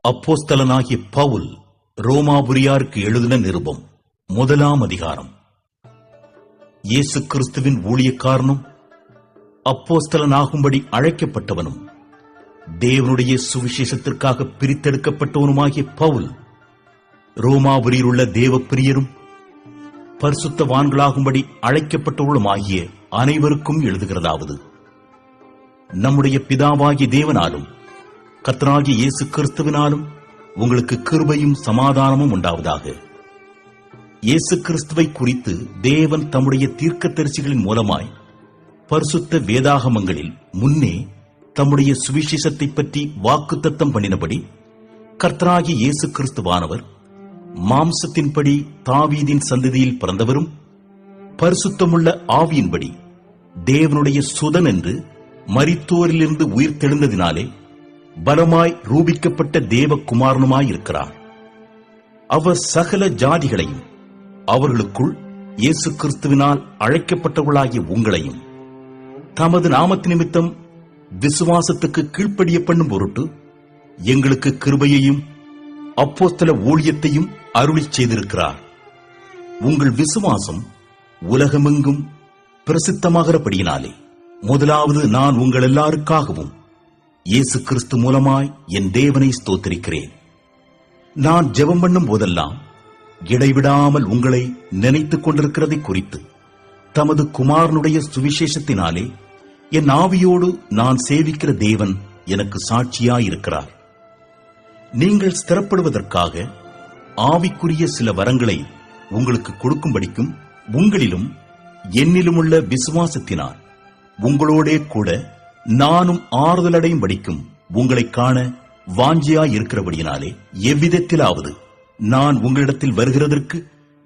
அப்போஸ்தலனாகிய பவுல் ரோமாபுரியாருக்கு எழுதின நிருபம் 1 அதிகாரம். இயேசு கிறிஸ்துவின் ஊழியக்காரனும் அப்போஸ்தலனாகும்படி அழைக்கப்பட்டவனும் தேவனுடைய சுவிசேஷத்திற்காக பிரித்தெடுக்கப்பட்டவனுமாகிய பவுல் ரோமாபுரியில் உள்ள தேவப்பிரியரும் பரிசுத்தவான்களாகும்படி அழைக்கப்பட்டவர்களுமாகிய அனைவருக்கும் எழுதுகிறதாவது: நம்முடைய பிதாவாகிய தேவனாலும் கர்த்தராகிய இயேசு கிறிஸ்துவினாலும் உங்களுக்கு கிருபையும் சமாதானமும் உண்டாவதாக. இயேசு கிறிஸ்துவை குறித்து தேவன் தம்முடைய தீர்க்கதரிசிகளின் மூலமாய் பரிசுத்த வேதாகமங்களில் முன்னே தம்முடைய சுவிசேஷத்தை பற்றி வாக்குத்தத்தம் பண்ணினபடி, கர்த்தராகிய இயேசு கிறிஸ்துவானவர் மாம்சத்தின்படி தாவீதின் சந்ததியில் பிறந்தவரும் பரிசுத்தமுள்ள ஆவியின்படி தேவனுடைய சுதன் என்று மரித்தோரிலிருந்து உயிர் தெழுந்ததினாலே பலமாய் ரூபிக்கப்பட்ட தேவகுமாரனுமாயிருக்கிறார். அவர் சகல ஜாதிகளையும் அவர்களுக்குள் இயேசு கிறிஸ்துவினால் அழைக்கப்பட்டவர்களாகிய உங்களையும் தமது நாமத்து நிமித்தம் விசுவாசத்துக்கு கீழ்ப்படிய பண்ணும் பொருட்டு எங்களுக்கு கிருபையையும் அப்போஸ்தல ஊழியத்தையும் அருளிச் செய்திருக்கிறார். உங்கள் விசுவாசம் உலகமெங்கும் பிரசித்தமாகிறபடியினாலே முதலாவது நான் உங்கள் எல்லாருக்காகவும் இயேசு கிறிஸ்து மூலமாய் என் தேவனை ஸ்தோத்திரிக்கிறேன். நான் ஜெபம் பண்ணும் போதெல்லாம் இடைவிடாமல் உங்களை நினைத்துக் கொண்டிருக்கிறதை குறித்து தமது குமாரனுடைய சுவிசேஷத்தினாலே என் ஆவியோடு நான் சேவிக்கிற தேவன் எனக்கு சாட்சியாயிருக்கிறார். நீங்கள் ஸ்திரப்படுவதற்காக ஆவிக்குரிய சில வரங்களை உங்களுக்கு கொடுக்கும்படிக்கும் உங்களிலும் என்னிலுமுள்ள விசுவாசத்தினால் உங்களோடே கூட நானும் ஆறுதலடையும் படிக்கும் உங்களை காண வாஞ்சியாயிருக்கிறபடியினாலே எவ்விதத்திலாவது நான் உங்களிடத்தில் வருகிறதற்கு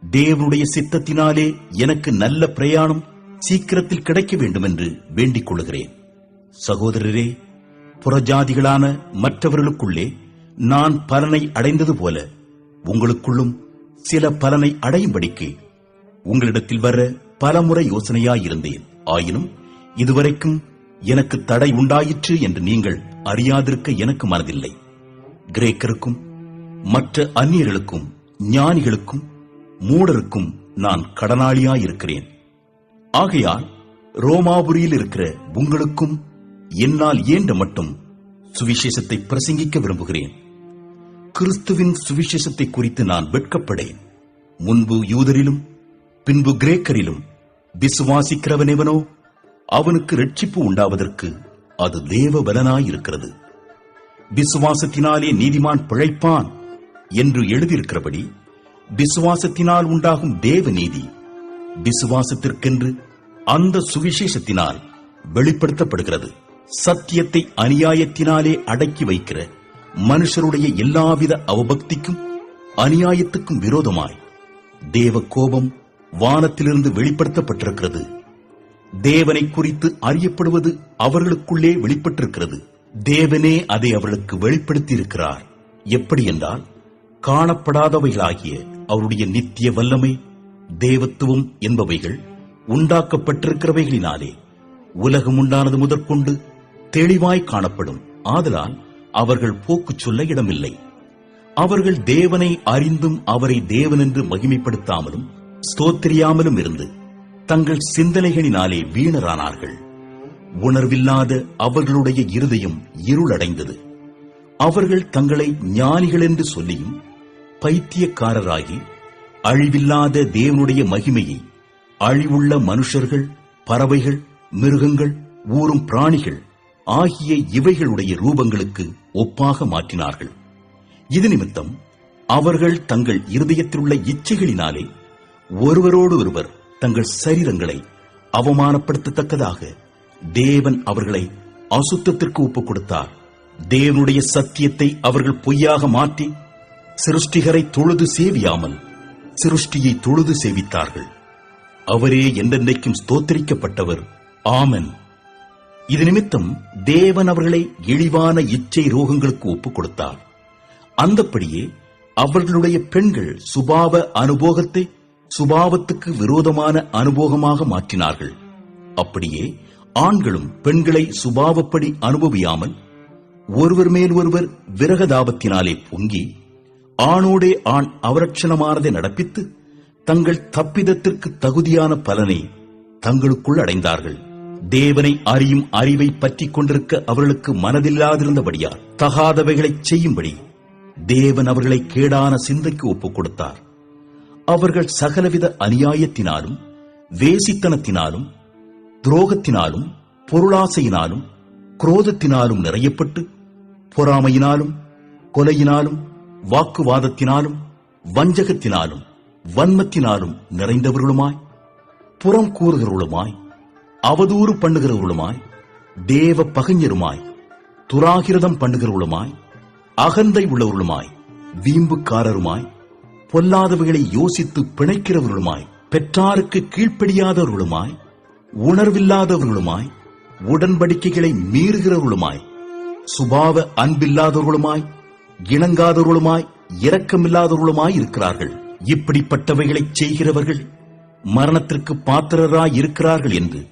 தேவனுடைய சித்தத்தினாலே எனக்கு நல்ல பிரயாணம் சீக்கிரத்தில் கிடைக்க வேண்டும் என்று வேண்டிக் கொள்கிறேன். சகோதரரே, புறஜாதிகளான மற்றவர்களுக்குள்ளே நான் பலனை அடைந்தது போல உங்களுக்குள்ளும் சில பலனை அடையும்படிக்கு உங்களிடத்தில் வர பலமுறை யோசனையாயிருந்தேன். ஆயினும் இதுவரைக்கும் எனக்கு தடை உண்டாயிற்று என்று நீங்கள் அறியாதிருக்க எனக்கு மனதில்லை. கிரேக்கருக்கும் மற்ற அந்நியர்களுக்கும் ஞானிகளுக்கும் மூடருக்கும் நான் கடனாளியாயிருக்கிறேன். ஆகையால் ரோமாபுரியில் இருக்கிற உங்களுக்கும் என்னால் இயன்ற மட்டும் சுவிசேஷத்தை பிரசங்கிக்க விரும்புகிறேன். கிறிஸ்துவின் சுவிசேஷத்தை குறித்து நான் வெட்கப்படேன். முன்பு யூதரிலும் பின்பு கிரேக்கரிலும் விசுவாசிக்கிறவனெவனோ அவனுக்கு ரட்சிப்பு உண்டாவதற்கு அது தேவ பலனாயிருக்கிறது. விசுவாசத்தினாலே நீதிமான் பிழைப்பான் என்று எழுதியிருக்கிறபடி விசுவாசத்தினால் உண்டாகும் தேவ நீதி விசுவாசத்திற்கென்று அந்த சுவிசேஷத்தினால் வெளிப்படுத்தப்படுகிறது. சத்தியத்தை அநியாயத்தினாலே அடக்கி வைக்கிற மனுஷருடைய எல்லாவித அவபக்திக்கும் அநியாயத்துக்கும் விரோதமாய் தேவ கோபம் வானத்திலிருந்து வெளிப்படுத்தப்பட்டிருக்கிறது. தேவனை குறித்து அறியப்படுவது அவர்களுக்குள்ளே வெளிப்பட்டிருக்கிறது. தேவனே அதை அவர்களுக்கு வெளிப்படுத்தியிருக்கிறார். எப்படி என்றால், காணப்படாதவைகளாகிய அவருடைய நித்திய வல்லமை, தேவத்துவம் என்பவைகள் உண்டாக்கப்பட்டிருக்கிறவைகளினாலே உலகம் உண்டானது முதற்கொண்டு தெளிவாய் காணப்படும். ஆதலால் அவர்கள் போக்கு சொல்ல இடமில்லை. அவர்கள் தேவனை அறிந்தும் அவரை தேவனென்று மகிமைப்படுத்தாமலும் ஸ்தோத்திரியாமலும் இருந்து தங்கள் சிந்தனைகளினாலே வீணரானார்கள். உணர்வில்லாத அவர்களுடைய இருதயம் இருளடைந்தது. அவர்கள் தங்களை ஞானிகள் என்று சொல்லியும் பைத்தியக்காரராகி அழிவில்லாத தேவனுடைய மகிமையை அழிவுள்ள மனுஷர்கள், பறவைகள், மிருகங்கள், ஊரும் பிராணிகள் ஆகிய இவைகளுடைய ரூபங்களுக்கு ஒப்பாக மாற்றினார்கள். இது நிமித்தம் அவர்கள் தங்கள் இருதயத்திலுள்ள இச்சைகளினாலே ஒருவரோடு ஒருவர் தங்கள் சரீரங்களை அவமானப்படுத்தத்தக்கதாக தேவன் அவர்களை அசுத்தத்திற்கு ஒப்புக் கொடுத்தார். தேவனுடைய சத்தியத்தை அவர்கள் பொய்யாக மாற்றி சிருஷ்டிகரை தொழுது சேவியாமல் சிருஷ்டியை தொழுது சேவித்தார்கள். அவரே என்றென்றைக்கும் ஸ்தோத்திரிக்கப்பட்டவர். ஆமென். இது நிமித்தம் தேவன் அவர்களை இழிவான இச்சை ரோகங்களுக்கு ஒப்புக் கொடுத்தார். அந்தப்படியே அவர்களுடைய பெண்கள் சுபாவ அனுபோகத்தை சுபாவத்துக்கு விரோதமான அனுபோகமாக மாற்றினார்கள். அப்படியே ஆண்களும் பெண்களை சுபாவப்படி அனுபவியாமல் ஒருவர் மேல் ஒருவர் விரகதாபத்தினாலே பொங்கி ஆணோடே ஆண் அவரட்சணமானதை நடப்பித்து தங்கள் தப்பிதத்திற்கு தகுதியான பலனை தங்களுக்குள் அடைந்தார்கள். தேவனை அறியும் அறிவை பற்றிக் கொண்டிருக்க அவர்களுக்கு மனதில்லாதிருந்தபடியால் தகாதவைகளைச் செய்யும்படி தேவன் அவர்களை கேடான சிந்தைக்கு ஒப்புக் கொடுத்தார். அவர்கள் சகலவித அநியாயத்தினாலும் வேசித்தனத்தினாலும் துரோகத்தினாலும் பொருளாசையினாலும் குரோதத்தினாலும் நிறையப்பட்டு பொறாமையினாலும் கொலையினாலும் வாக்குவாதத்தினாலும் வஞ்சகத்தினாலும் வன்மத்தினாலும் நிறைந்தவர்களுமாய் புறம் கூறுகிறவர்களுமாய் அவதூறு பண்ணுகிறவர்களுமாய் தேவ பகைஞருமாய் துராகிரதம் பண்ணுகிறவர்களுமாய் அகந்தை உள்ளவர்களுமாய் வீம்புக்காரருமாய் பொல்லாதவைகளை யோசித்து பிணைக்கிறவர்களுமாய் பெற்றாருக்கு கீழ்ப்படியாதவர்களுமாய் உணர்வில்லாதவர்களுமாய் உடன்படிக்கைகளை மீறுகிறவர்களுமாய் சுபாவ அன்பில்லாதவர்களுமாய் இணங்காதவர்களுமாய் இரக்கமில்லாதவர்களுமாய் இருக்கிறார்கள். இப்படிப்பட்டவைகளைச் செய்கிறவர்கள் மரணத்திற்கு பாத்திரராய் இருக்கிறார்கள் என்று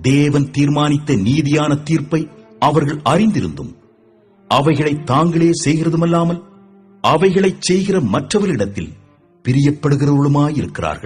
தேவன் தீர்மானித்த நீதியான தீர்ப்பை அவர்கள் அறிந்திருந்தும் அவைகளை தாங்களே செய்கிறதுமல்லாமல் அவைகளைச் செய்கிற மற்றவர்களிடத்தில் பிரியப்படுகிறவர்களுமாயிருக்கிறார்கள்.